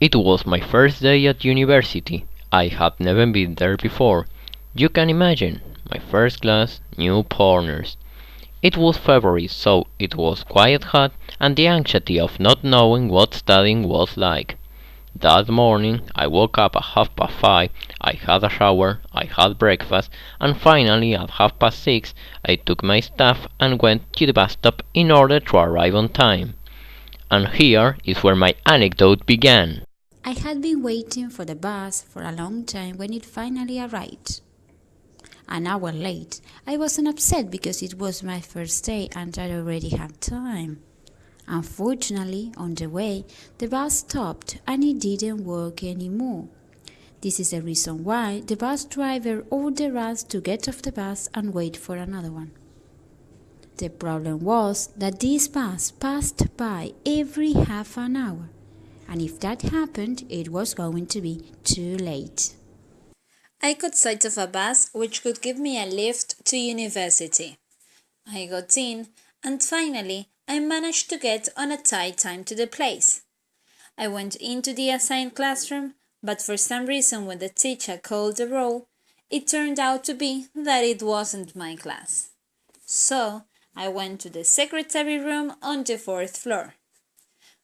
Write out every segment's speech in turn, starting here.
It was my first day at university. I had never been there before. You can imagine, my first class, new partners. It was February, so it was quite hot, and the anxiety of not knowing what studying was like. That morning I woke up at 5:30, I had a shower, I had breakfast, and finally at 6:30 I took my stuff and went to the bus stop in order to arrive on time. And here is where my anecdote began. I had been waiting for the bus for a long time when it finally arrived. An hour late, I wasn't upset because it was my first day and I already had time. Unfortunately, on the way, the bus stopped and it didn't work anymore. This is the reason why the bus driver ordered us to get off the bus and wait for another one. The problem was that this bus passed by every half an hour, and if that happened, it was going to be too late. I got sight of a bus which could give me a lift to university. I got in, and finally I managed to get on a tight time to the place. I went into the assigned classroom, but for some reason when the teacher called the roll, it turned out to be that it wasn't my class. So I went to the secretary room on the 4th floor.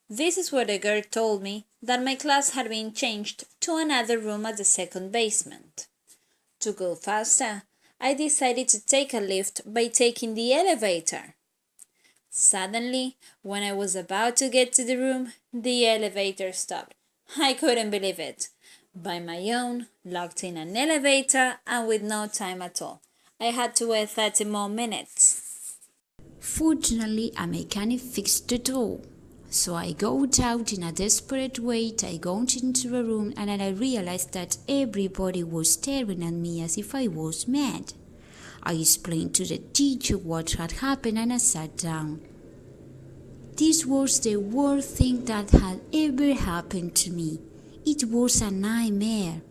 This is where the girl told me that my class had been changed to another room at the second basement. To go faster, I decided to take a lift by taking the elevator. Suddenly, when I was about to get to the room, the elevator stopped. I couldn't believe it. By my own, locked in an elevator and with no time at all. I had to wait 30 more minutes. Fortunately, a mechanic fixed the door. So I got out in a desperate way. I got into the room and I realized that everybody was staring at me as if I was mad. I explained to the teacher what had happened and I sat down. This was the worst thing that had ever happened to me. It was a nightmare.